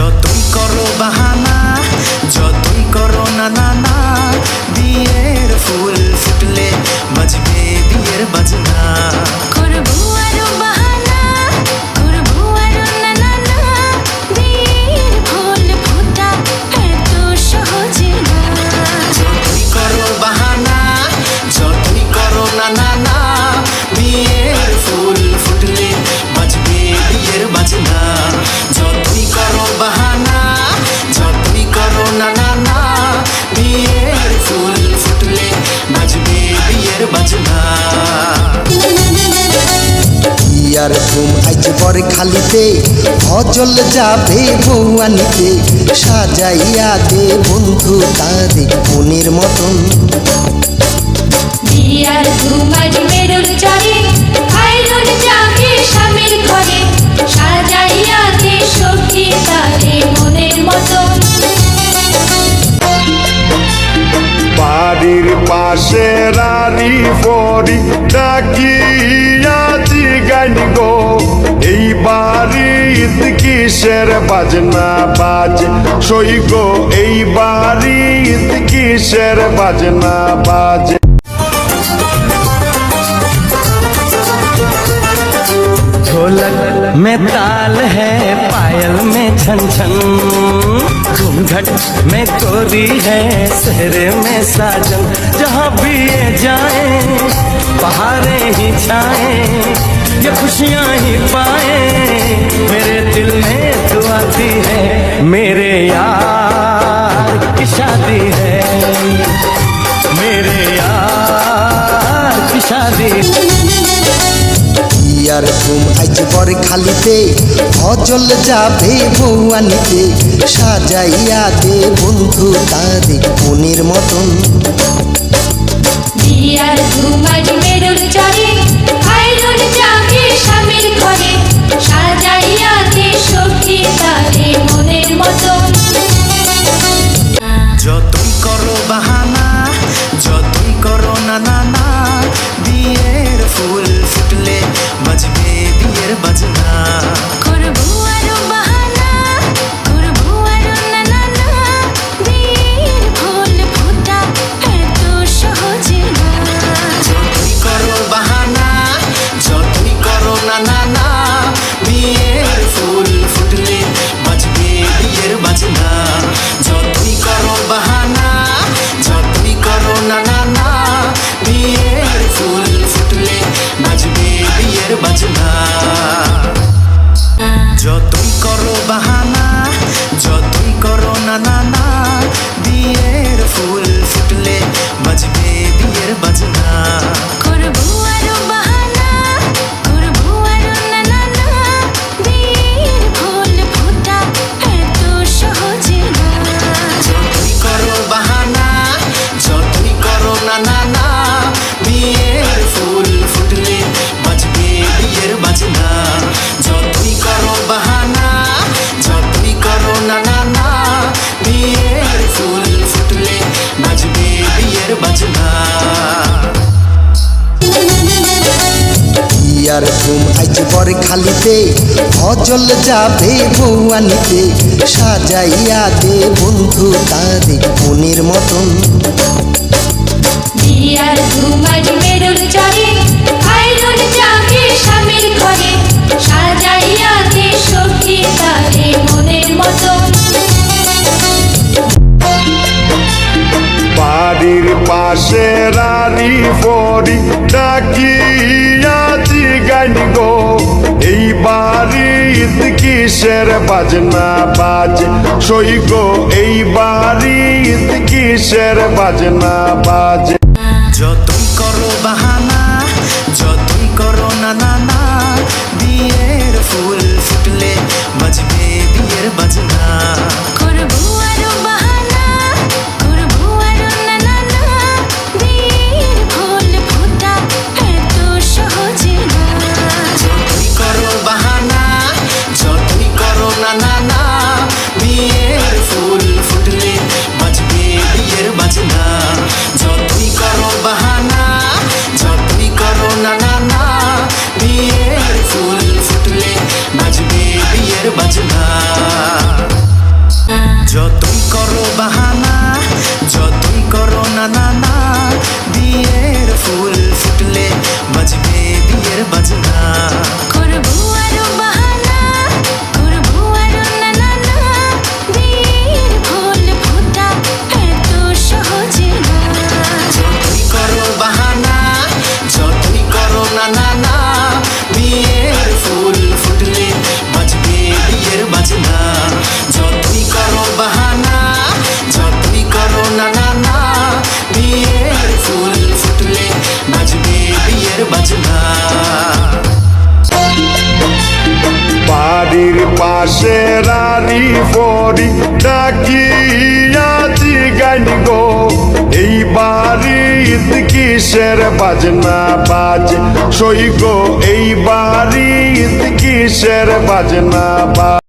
যতই করো বাহানা, যতই করো না না না, বিয়ের ফুল ফুটলে বাজবে বিয়ের বাজনা। করবো আরো বাহানা, করবো আরো না না না, বিয়ের ফুল ফোটা এত সহজে না। যতই করো বাহানা, যতই করো না না না, বিয়ের ফুল ফুটলে বাজবে বিয়ের বাজনা। যতই করো বাহানা, যতই করো না না না, বিয়ের ফুল ফুটলে বাজবে বিয়ের বাজনা। ইয়ার ঘুম আইজ পরে খালিতে, অজল যাবে বৌয়ানিতে, সাজাইয়া দে বন্ধু তারে মনের মতন। বিয়ার ধুমাজ মেরুর চরে, খাইরুন যাবে স্বামীর ঘরে, সাজাইয়া দে সখী তারে মনের মতন। বাড়ির পাশে রানী পরি ডাকিয়াছি গান গো, এই বাড়িত কিসের বাজনা বাজে সই গো, এই বাড়িত কিসের বাজনা বাজে। ढोलक में ताल है, पायल में छन छन, घूंघट में कोरी है, सहरे में साजन। जहाँ भी ये जाए बहारें ही छाए, ये खुशियाँ ही पाए, मेरे दिल में दुआ दी है, मेरे यार की शादी है, मेरे यार की शादी। ইয়ার ঘুম আইজ পরে খালিতে, অজল যাবে বৌয়ানিতে, সাজাইয়া দে বন্ধু তারে মনের মতন। বিয়ার ধুমাজ মেরুর চরে, খাইরুন যাবে স্বামীর ঘরে, সাজাইয়া দে সখী তারে মনের মতন। যতই করো বাহানা, যতই করো না না না, বিয়ের ফুল ফুটলে বাজবে বিয়ের বাজনা। করবো আরো বাহানা, করবো আরো না না না, বিয়ের ফুল ফোটা এত সহজে না। যতই করো বাহানা, যতই করো না না না, বিয়ের ফুল ফুটলে বাজবে বিয়ের বাজনা। যতই করো বাহানা, যতই করো না না না, বিয়ের ফুল ফুটলে বাজবে বিয়ের বাজনা। যতই করো বাহানা, যতই করো না না না, বিয়ের ফুল ফুটলে বাজবে বিয়ের বাজনা। করবো আরো বাহানা, করবো আরো না না না, বিয়ের ফুল ফোটা এত সহজে না। যতই করো বাহানা, যতই করো না না না, বিয়ের ফুল ফুটলে বাজবে বিয়ের বাজনা। যতই করো বাহানা, যতই করো না না না, বিয়ের ফুল ফুটলে বাজবে বিয়ের বাজনা। ইয়ার ঘুম আইজ পরে খালিতে, অজল যাবে বৌয়ানিতে, সাজাইয়া দে বন্ধু তারে মনের মতন। বিয়ার ধুমাজ মেরুর চরে, খাইরুন যাবে স্বামীর ঘরে, সাজাইয়া দে সখী তারে মনের মতন। বাড়ির পাশে রানী পরি ডাকিয়াছি গান গো, এই বাড়িত কিসের বাজনা বাজে সই গো, এই বাড়িত কিসের বাজনা বাজে। যতই করো বাহানা, যতই করো না না না, বিয়ের ফুল ফুটলে বাজবে বিয়ের বাজনা। করবো আরো বাহানা, করবো আরো না না না, বিয়ের ফুল ফোটা এত সহজে না। যতই করো বাহানা, যতই করো না না না, বিয়ের ফুল ফুটলে বাজবে বিয়ের বাজনা। যতই করো বাহানা, পাশের আরি ফরি ডাকিয়াছি গান গো এই বাড়ি ঈদ কিসের বাজনা বাজ সই গো এই বাড়ি ঈদ কিসের বাজনা বাজ